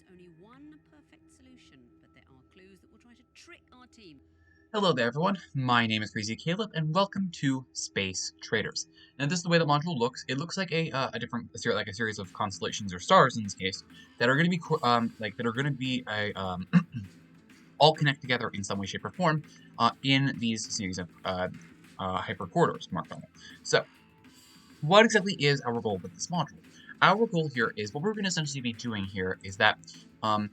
is only one perfect solution, but there are clues that will try to trick our team. Hello there everyone, my name is Crazy Caleb and welcome to Space Traders. Now this is the way the module looks. It looks like a series of constellations or stars in this case that are going to be all connect together in some way, shape, or form in these series of hyper corridors marked on it. So what exactly is our goal with this module? Our goal here is what we're going to essentially be doing here is that we're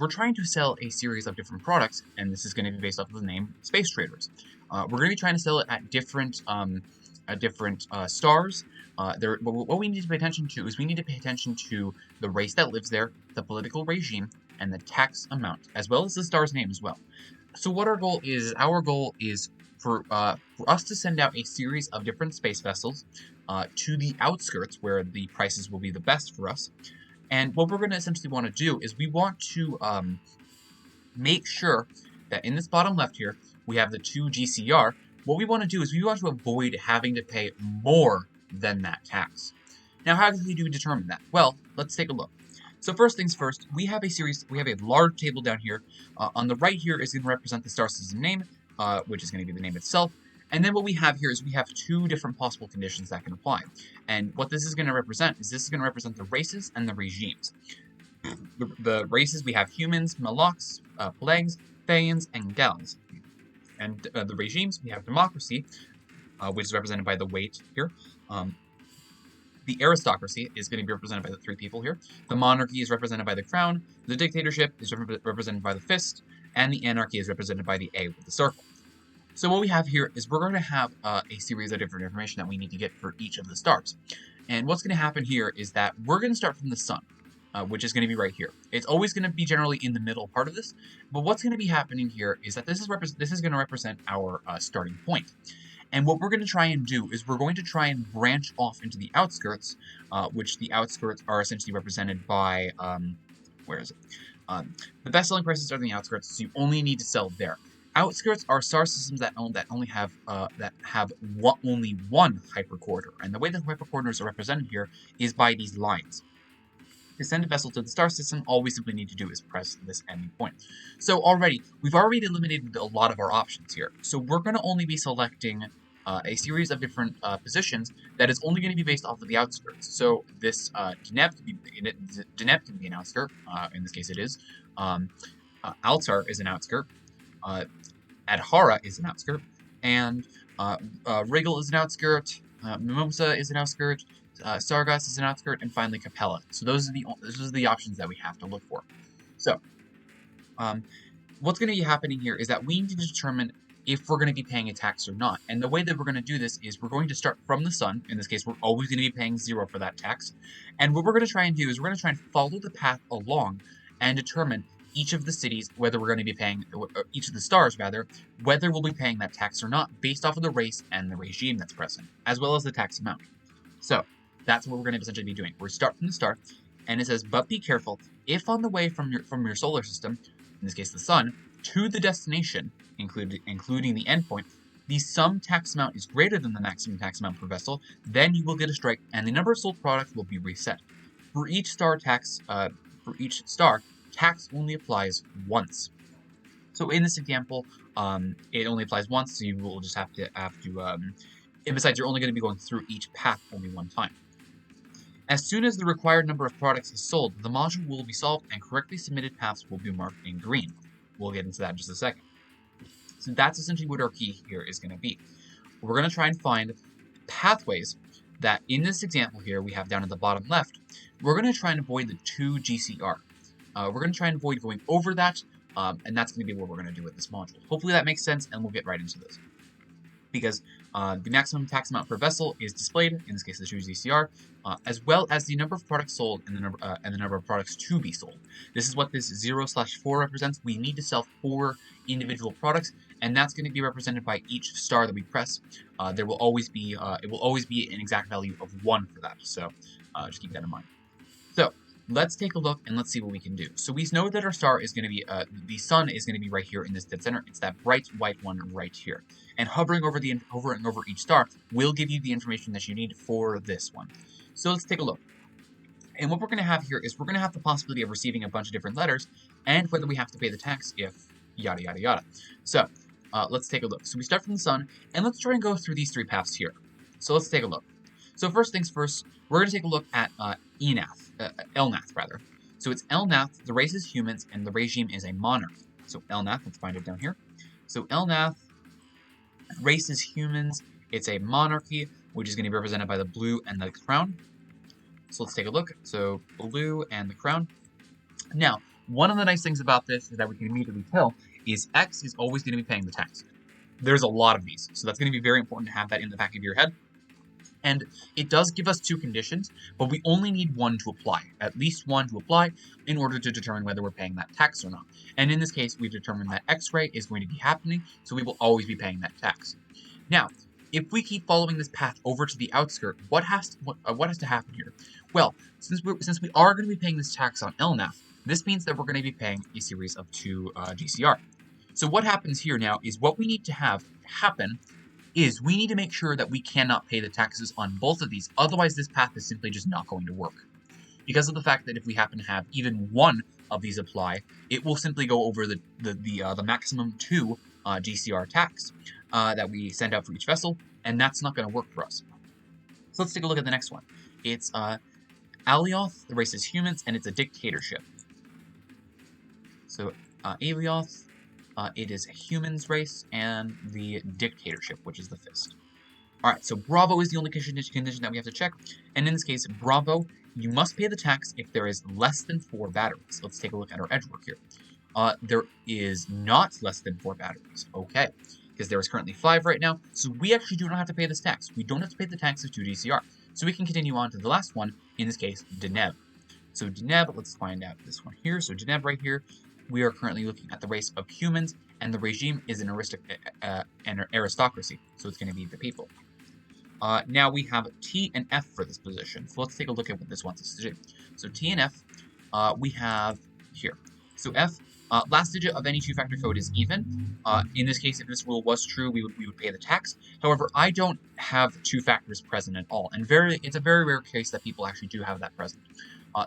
trying to sell a series of different products, and this is going to be based off of the name Space Traders. We're going to be trying to sell it at different stars. What we need to pay attention to is we need to pay attention to the race that lives there, the political regime, and the tax amount, as well as the star's name as well. So what our goal is for us to send out a series of different space vessels to the outskirts where the prices will be the best for us. And what we're going to essentially want to do is we want to make sure that in this bottom left here, we have the 2 GCR. What we want to do is we want to avoid having to pay more than that tax. Now, how exactly do we determine that? Well, let's take a look. So first things first, we have a large table down here. On the right here is going to represent the star system name, which is going to be the name itself. And then what we have here is we have 2 different possible conditions that can apply. And what this is going to represent is the races and the regimes. The races, we have humans, Maloks, Pelegs, Thayans, and Gals. And the regimes, we have democracy, which is represented by the weight here. The aristocracy is going to be represented by the 3 people here. The monarchy is represented by the crown. The dictatorship is represented by the fist. And the anarchy is represented by the A with the circle. So what we have here is we're going to have a series of different information that we need to get for each of the stars. And what's going to happen here is that we're going to start from the sun, which is going to be right here. It's always going to be generally in the middle part of this, but what's going to be happening here is that this is going to represent our starting point. And what we're going to try and do is we're going to try and branch off into the outskirts, which the outskirts are essentially represented by, where is it? The best selling prices are in the outskirts, so you only need to sell there. Outskirts are star systems that only have only one hypercorridor, and the way that hypercorridors are represented here is by these lines. To send a vessel to the star system, all we simply need to do is press this ending point. So we've already eliminated a lot of our options here. So we're going to only be selecting a series of different positions that is only going to be based off of the outskirts. So this Deneb can be an outskirt. In this case, it is. Altar is an outskirt. Adhara is an outskirt, and Wriggle is an outskirt, Mimosa is an outskirt, Sargas is an outskirt, and finally Capella. So those are the options that we have to look for. So, what's going to be happening here is that we need to determine if we're going to be paying a tax or not. And the way that we're going to do this is we're going to start from the sun. In this case, we're always going to be paying 0 for that tax. And what we're going to try and do is we're going to try and follow the path along and determine each of the cities, whether we're going to be paying, each of the stars rather, whether we'll be paying that tax or not, based off of the race and the regime that's present, as well as the tax amount. So that's what we're going to essentially be doing. We're start from the start, and it says, but be careful, if on the way from your solar system, in this case the sun, to the destination, including the endpoint, the sum tax amount is greater than the maximum tax amount per vessel, then you will get a strike, and the number of sold products will be reset. For each star, tax only applies once. So in this example, it only applies once, so you will just have to and besides, you're only going to be going through each path only one time. As soon as the required number of products is sold, the module will be solved and correctly submitted paths will be marked in green. We'll get into that in just a second. So that's essentially what our key here is going to be. We're going to try and find pathways that, in this example here, we have down at the bottom left. We're going to try and avoid the 2 GCR. We're going to try and avoid going over that, and that's going to be what we're going to do with this module. Hopefully that makes sense, and we'll get right into this. Because the maximum tax amount per vessel is displayed, in this case the 2 GCR, as well as the number of products sold and the number of products to be sold. This is what this 0/4 represents. We need to sell 4 individual products, and that's going to be represented by each star that we press. It will always be an exact value of 1 for that, so just keep that in mind. So let's take a look and let's see what we can do. So we know that our star is going to be, the sun is going to be right here in this dead center. It's that bright white one right here. And hovering over each star will give you the information that you need for this one. So let's take a look. And what we're going to have here is we're going to have the possibility of receiving a bunch of different letters and whether we have to pay the tax if yada yada yada. So let's take a look. So we start from the sun, and let's try and go through these three paths here. So let's take a look. So first things first, we're going to take a look at Elnath rather. So it's Elnath, the race is humans, and the regime is a monarchy. So Elnath, let's find it down here. So Elnath, race is humans, it's a monarchy, which is going to be represented by the blue and the crown. So let's take a look. So blue and the crown. Now, one of the nice things about this is that we can immediately tell is X is always going to be paying the tax. There's a lot of these, so that's going to be very important to have that in the back of your head. And it does give us two conditions, but we only need one to apply, at least one to apply, in order to determine whether we're paying that tax or not. And in this case, we've determined that X-ray is going to be happening, so we will always be paying that tax. Now, if we keep following this path over to the outskirt, what has to happen here? Well, since we are going to be paying this tax on Elnath, this means that we're going to be paying a series of 2 GCR. So what happens here now is what we need to have happen is we need to make sure that we cannot pay the taxes on both of these, otherwise this path is simply just not going to work. Because of the fact that if we happen to have even one of these apply, it will simply go over the maximum 2 GCR tax that we send out for each vessel, and that's not going to work for us. So let's take a look at the next one. It's Alioth, the race is humans, and it's a dictatorship. So Alioth, it is a humans race, and the dictatorship, which is the fist. Alright, so Bravo is the only condition that we have to check, and in this case, Bravo, you must pay the tax if there is less than 4 batteries. Let's take a look at our edge work here. There is not less than 4 batteries. Okay, because there is currently 5 right now, so we actually do not have to pay this tax. We don't have to pay the tax of 2 GCR. So we can continue on to the last one, in this case, Deneb. So Deneb, let's find out this one here. So Deneb right here, we are currently looking at the race of humans, and the regime is an aristocracy, so it's going to be the people. Now we have T and F for this position, so let's take a look at what this wants us to do. So T and F, we have here. So F, last digit of any 2-factor code is even. In this case, if this rule was true, we would pay the tax. However, I don't have 2 factors present at all, and it's a very rare case that people actually do have that present.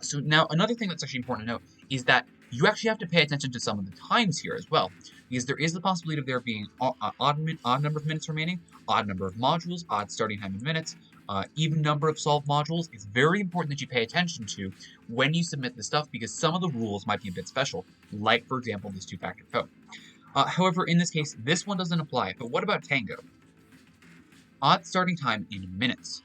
So now another thing that's actually important to note is that you actually have to pay attention to some of the times here as well, because there is the possibility of there being odd number of minutes remaining, odd number of modules, odd starting time in minutes, even number of solved modules. It's very important that you pay attention to when you submit this stuff, because some of the rules might be a bit special, like, for example, this 2-factor code. However, in this case, this one doesn't apply, but what about Tango? Odd starting time in minutes.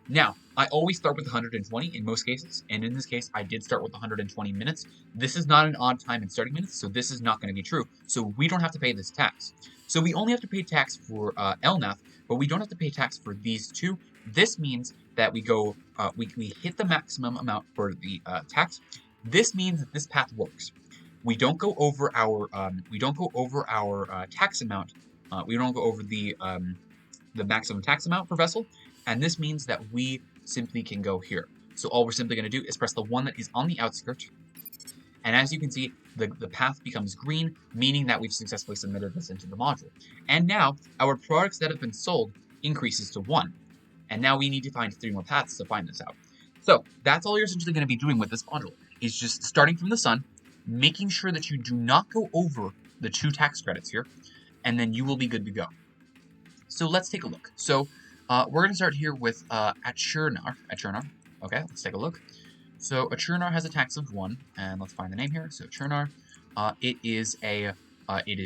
Now, I always start with 120 in most cases, and in this case, I did start with 120 minutes. This is not an odd time in starting minutes, so this is not going to be true. So we don't have to pay this tax. So we only have to pay tax for Elnath, but we don't have to pay tax for these two. This means that we go, we hit the maximum amount for the tax. This means that this path works. We don't go over our, tax amount. We don't go over the maximum tax amount per vessel. And this means that we simply can go here. So all we're simply going to do is press the one that is on the outskirts. And as you can see, the path becomes green, meaning that we've successfully submitted this into the module. And now, our products that have been sold increases to 1. And now we need to find 3 more paths to find this out. So that's all you're essentially going to be doing with this module, is just starting from the sun, making sure that you do not go over the 2 tax credits here, and then you will be good to go. So let's take a look. So we're going to start here with Achernar. Okay, let's take a look. So Achernar has a tax of 1, and let's find the name here. So Achernar, it is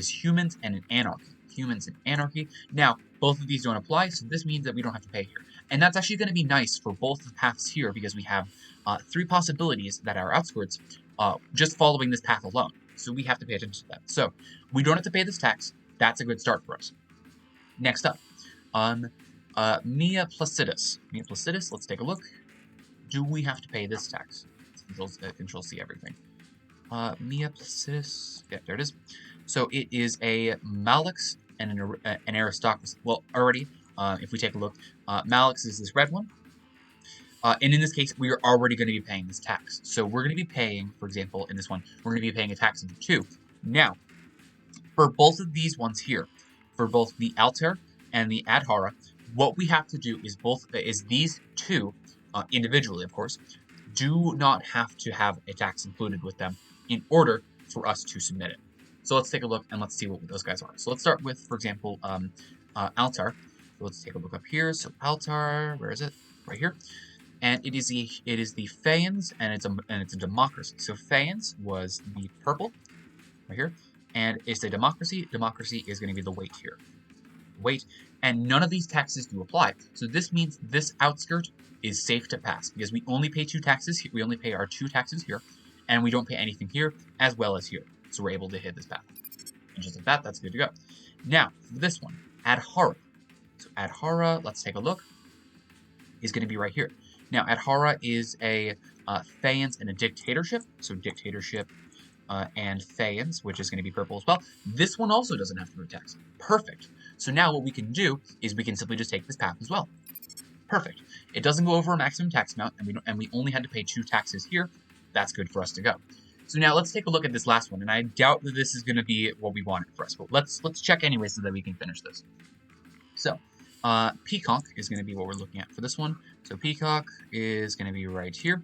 humans and an anarchy. Humans and anarchy. Now, both of these don't apply, so this means that we don't have to pay here. And that's actually going to be nice for both the paths here, because we have 3 possibilities that are outskirts just following this path alone. So we have to pay attention to that. So we don't have to pay this tax. That's a good start for us. Next up, Mia Placidus. Mia Placidus, let's take a look. Do we have to pay this tax? Control C everything. Mia Placidus. Yeah, there it is. So it is a Malix and an aristocracy. Well, already, if we take a look, Malix is this red one. And in this case, we are already going to be paying this tax. So we're going to be paying, for example, in this one, we're going to be paying a tax of 2. Now, for both of these ones here, for both the Altair and the Adhara, what we have to do is these 2, individually, of course, do not have to have a tax included with them in order for us to submit it. So let's take a look and let's see what those guys are. So let's start with, for example, altar. So let's take a look up here. So altar, where is it? Right here. And it is the Faians, and it's a democracy. So Faians was the purple right here, and it's a democracy. Democracy is going to be the weight here. Weight, and none of these taxes do apply. So this means this outskirt is safe to pass because we only pay 2 taxes here. We only pay our 2 taxes here, and we don't pay anything here as well as here. So we're able to hit this path. And just like that, that's good to go. Now, for this one, Adhara. So Adhara, let's take a look, is going to be right here. Now, Adhara is a Faians and a dictatorship. So dictatorship and Faians, which is going to be purple as well. This one also doesn't have to be taxed. Perfect. So now what we can do is we can simply just take this path as well. Perfect. It doesn't go over a maximum tax amount, and we only had to pay 2 taxes here. That's good for us to go. So now let's take a look at this last one, and I doubt that this is going to be what we wanted for us, but let's check anyway so that we can finish this. So, Peacock is going to be what we're looking at for this one. So Peacock is going to be right here.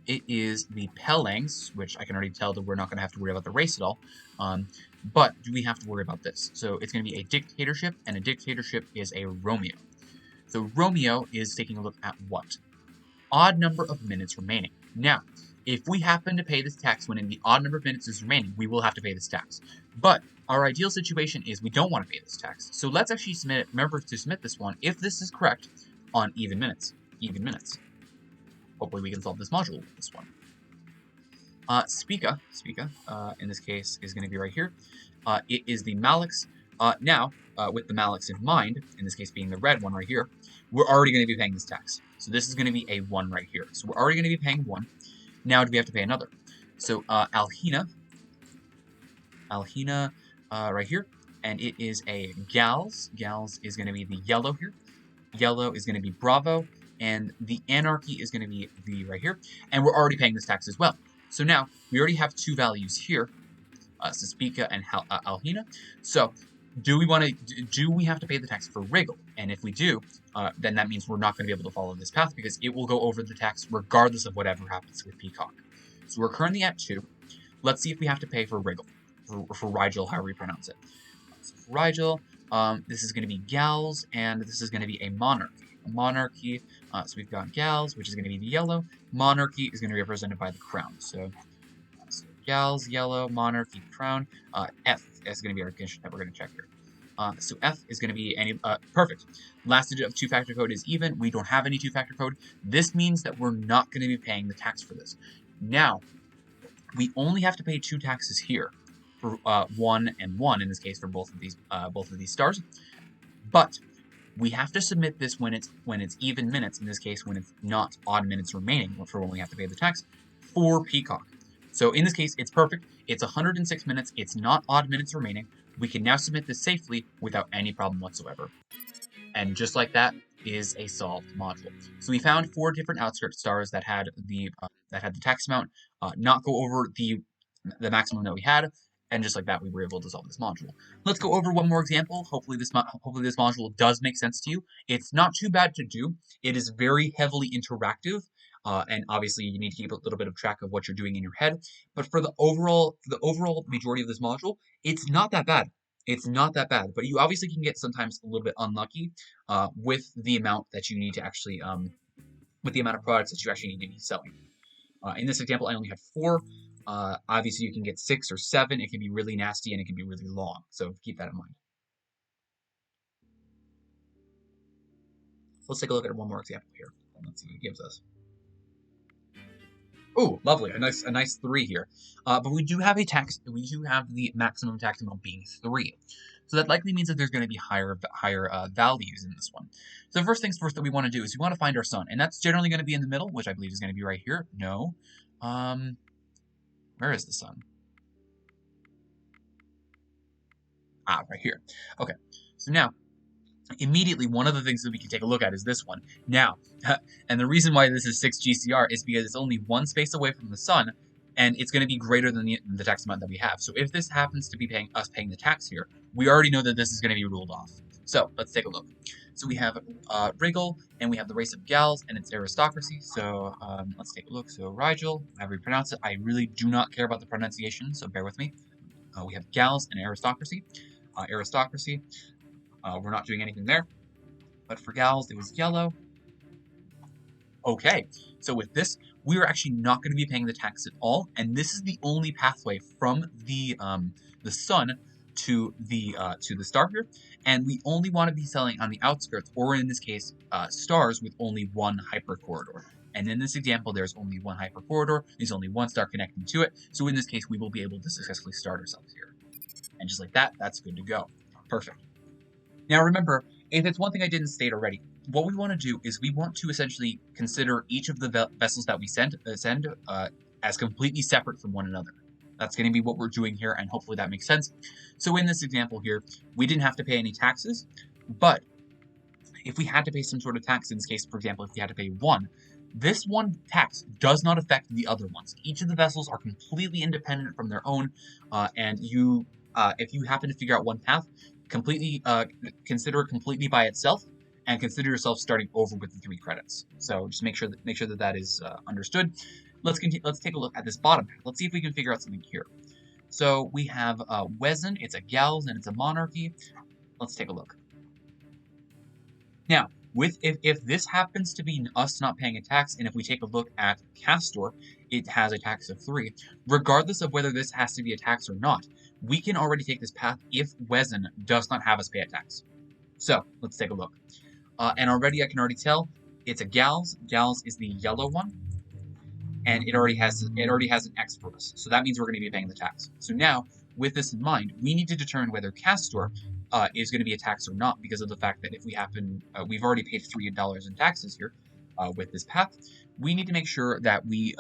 It is the Pelangs, which I can already tell that we're not going to have to worry about the race at all. But do we have to worry about this? So it's going to be a dictatorship, and a dictatorship is a Romeo. So Romeo is taking a look at what? Odd number of minutes remaining. Now, if we happen to pay this tax when in the odd number of minutes is remaining, we will have to pay this tax. But our ideal situation is we don't want to pay this tax. So let's actually submit it. Remember to submit this one, if this is correct, on even minutes. Even minutes. Hopefully we can solve this module with this one. Spica, in this case, is going to be right here. It is the Malix. Now, with the Malix in mind, in this case being the red one right here, we're already going to be paying this tax. So this is going to be a 1 right here. So we're already going to be paying 1. Now do we have to pay another? So Alhina right here, and it is a Gals. Gals is going to be the yellow here. Yellow is going to be Bravo, and the Anarchy is going to be the right here, and we're already paying this tax as well. So now we already have 2 values here, Spica and Alhina. So do we have to pay the tax for Wriggle? And if we do, then that means we're not going to be able to follow this path because it will go over the tax regardless of whatever happens with Peacock. So we're currently at 2. Let's see if we have to pay for Wriggle, for Rigel, however you pronounce it. So for Rigel, this is going to be Gals, and this is going to be a Monarchy. Monarchy, so we've got Gals, which is going to be the yellow. Monarchy is going to be represented by the crown. So Gals, yellow, Monarchy, crown. F is going to be our condition that we're going to check here. So F is going to be any, perfect. Last digit of 2-factor code is even. We don't have any 2-factor code. This means that we're not going to be paying the tax for this. Now, we only have to pay 2 taxes here for 1 and 1 in this case for both of these stars. But we have to submit this when it's even minutes, in this case when it's not odd minutes remaining for when we have to pay the tax for Peacock. So in this case, it's perfect. It's 106 minutes. It's not odd minutes remaining. We can now submit this safely without any problem whatsoever. And just like that is a solved module. So we found 4 different outskirt stars that had the tax amount not go over the maximum that we had. And just like that, we were able to solve this module. Let's go over one more example. Hopefully this module does make sense to you. It's not too bad to do. It is very heavily interactive. And obviously you need to keep a little bit of track of what you're doing in your head. But for the overall majority of this module, it's not that bad. It's not that bad. But you obviously can get sometimes a little bit unlucky with the amount that you need to actually, with the amount of products that you actually need to be selling. In this example, I only had 4. Obviously, you can get 6 or 7. It can be really nasty and it can be really long. So keep that in mind. Let's take a look at one more example here. Let's see what it gives us. Oh, lovely, a nice 3 here. But we do have a tax. We do have the maximum tax amount being 3. So that likely means that there's going to be higher values in this one. So first things first that we want to do is we want to find our sun, and that's generally going to be in the middle, which I believe is going to be right here. No, where is the sun? Ah, right here. Okay, so now immediately, one of the things that we can take a look at is this one. Now, and the reason why this is 6 GCR is because it's only 1 space away from the sun, and it's going to be greater than the tax amount that we have. So if this happens to be paying the tax here, we already know that this is going to be ruled off. So let's take a look. So we have Wriggle, and we have the race of Gals and its aristocracy. So let's take a look. So Rigel, however you pronounce it. I really do not care about the pronunciation, so bear with me. We have Gals and aristocracy. We're not doing anything there. But for Gals, it was yellow. Okay, so with this, we are actually not going to be paying the tax at all, and this is the only pathway from the sun to the star here, and we only want to be selling on the outskirts, or in this case, stars with only one hyper corridor. And in this example, there's only one hyper corridor. There's only one star connecting to it. So in this case, we will be able to successfully start ourselves here, and just like that, that's good to go. Perfect. Now remember, if it's one thing I didn't state already, what we want to do is we want to essentially consider each of the vessels that we send as completely separate from one another. That's going to be what we're doing here, and hopefully that makes sense. So in this example here, we didn't have to pay any taxes, but if we had to pay some sort of tax, in this case, for example, if we had to pay one, this one tax does not affect the other ones. Each of the vessels are completely independent from their own, and if you happen to figure out one path, completely consider it completely by itself, and consider yourself starting over with the 3 credits. So just make sure that is understood. Let's take a look at this bottom path. Let's see if we can figure out something here. So we have Wezen, it's a Gals, and it's a monarchy. Let's take a look. Now, if this happens to be us not paying a tax, and if we take a look at Castor, it has a tax of 3. Regardless of whether this has to be a tax or not, we can already take this path if Wezen does not have us pay a tax. So let's take a look. And already I can already tell it's a Gals. Gals is the yellow one, and it already has an X for us. So that means we're going to be paying the tax. So now, with this in mind, we need to determine whether Castor is going to be a tax or not, because of the fact that if we've already paid $3 in taxes here with this path. We need to make sure that we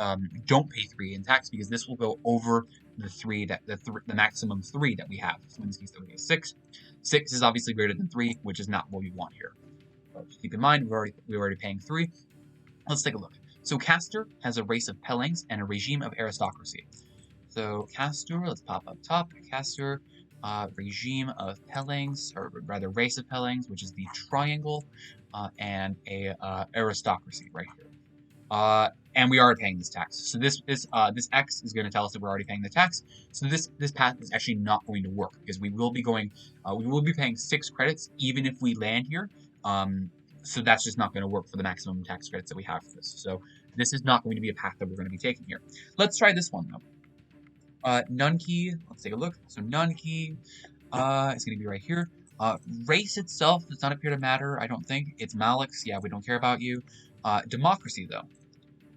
don't pay 3 in tax, because this will go over the maximum 3 that we have. So in this case, that would be 6. 6 is obviously greater than 3, which is not what we want here. But just keep in mind, we're already paying 3. Let's take a look. So Castor has a race of Pelings and a regime of aristocracy. So Castor, let's pop up top. Castor, regime of Pelings, or rather race of Pelings, which is the triangle, and a aristocracy right here. And we are paying this tax. So this X is going to tell us that we're already paying the tax. So this path is actually not going to work, because we will be paying 6 credits even if we land here. So that's just not going to work for the maximum tax credits that we have for this. So this is not going to be a path that we're going to be taking here. Let's try this one though. None key. Let's take a look. So none key is going to be right here. Race itself does not appear to matter, I don't think. It's Malix. Yeah, we don't care about you. Democracy though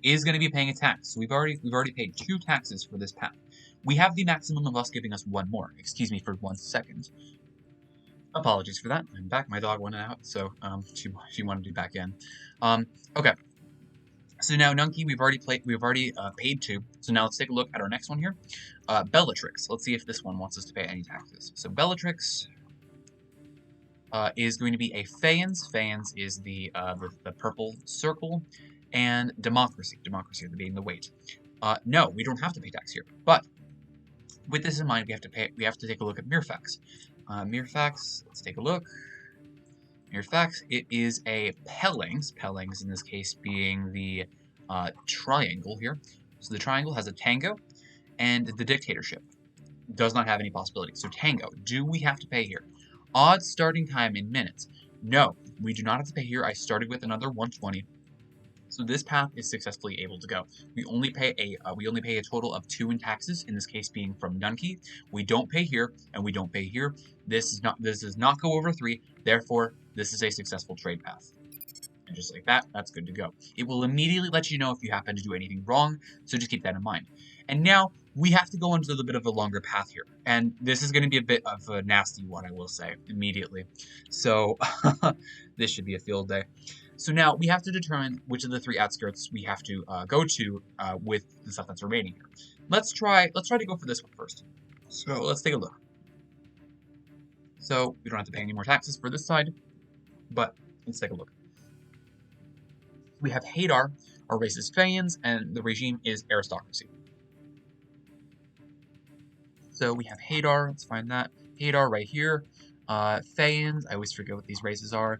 is going to be paying a tax. So we've already paid 2 taxes for this path. We have the maximum of us giving us 1 more. Excuse me for 1 second. Apologies for that. I'm back. My dog went out, so she wanted to be back in. Okay. So now Nunky, we've already paid 2. So now let's take a look at our next one here. Bellatrix. Let's see if this one wants us to pay any taxes. So Bellatrix is going to be a Faience. Faience is the purple circle, and Democracy. Democracy being the weight. No, we don't have to pay tax here. But with this in mind, we have to take a look at Mirfax. Mirfax, let's take a look. Mirfax, it is a Pelings. Pelings in this case being the triangle here. So the triangle has a Tango, and the dictatorship does not have any possibility. So Tango, do we have to pay here? Odd starting time in minutes. No, we do not have to pay here. I started with another 120. So this path is successfully able to go. We only pay a total of 2 in taxes, in this case being from Nunky. We don't pay here, and we don't pay here. This does not go over 3, therefore this is a successful trade path. And just like that, that's good to go. It will immediately let you know if you happen to do anything wrong, so just keep that in mind. And now we have to go into a little bit of a longer path here. And this is going to be a bit of a nasty one, I will say, immediately. So this should be a field day. So now we have to determine which of the 3 outskirts we have to go to with the stuff that's remaining here. Let's try to go for this one first. So let's take a look. So we don't have to pay any more taxes for this side, but let's take a look. We have Hadar, our race is Faience, and the regime is aristocracy. So we have Hadar, let's find that. Hadar right here. Fayans, I always forget what these races are.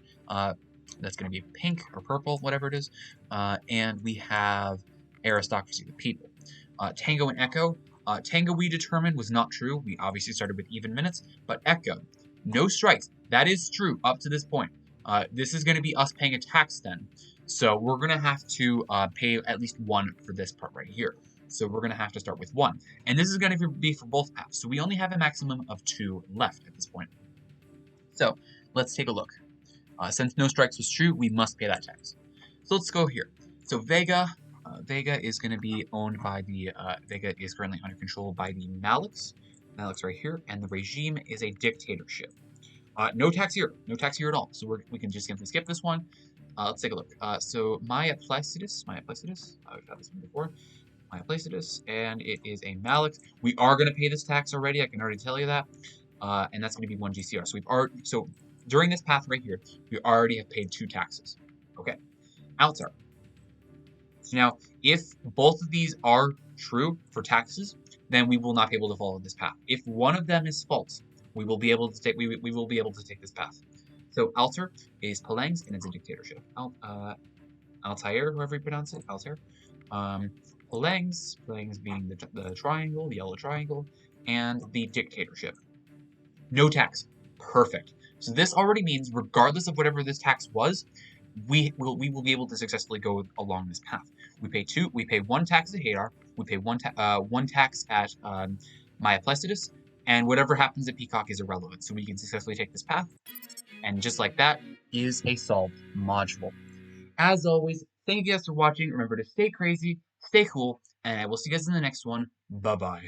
That's going to be pink or purple, whatever it is. And we have aristocracy, the people. Tango and Echo. Tango we determined was not true. We obviously started with even minutes, but Echo, no strikes. That is true up to this point. This is going to be us paying a tax then. So we're going to have to pay at least 1 for this part right here. So we're going to have to start with 1. And this is going to be for both paths. So we only have a maximum of 2 left at this point. So let's take a look. Since no strikes was true, we must pay that tax. So let's go here. So Vega is going to be owned by the, Vega is currently under control by the Maliks. Maliks right here, and the regime is a dictatorship. No tax here at all. So we can just simply skip this one. Let's take a look. So Maya Placidus, I've had this one before. Maya Placidus, and it is a Malik. We are going to pay this tax already. I can already tell you that. And that's going to be 1 GCR. So during this path right here, we already have paid 2 taxes. Okay. Altar. So now, if both of these are true for taxes, then we will not be able to follow this path. If one of them is false, we will be able to take this path. So Altar is Palangs, and it's a dictatorship. Altair, however you pronounce it, Altair. Palangs being the triangle, the yellow triangle, and the dictatorship. No tax. Perfect. So this already means, regardless of whatever this tax was, we will be able to successfully go along this path. We pay 1 tax at Hadar, we pay 1 tax at Maya Placidus, and whatever happens at Peacock is irrelevant. So we can successfully take this path, and just like that is a solved module. As always, thank you guys for watching. Remember to stay crazy, stay cool, and I will see you guys in the next one. Bye-bye.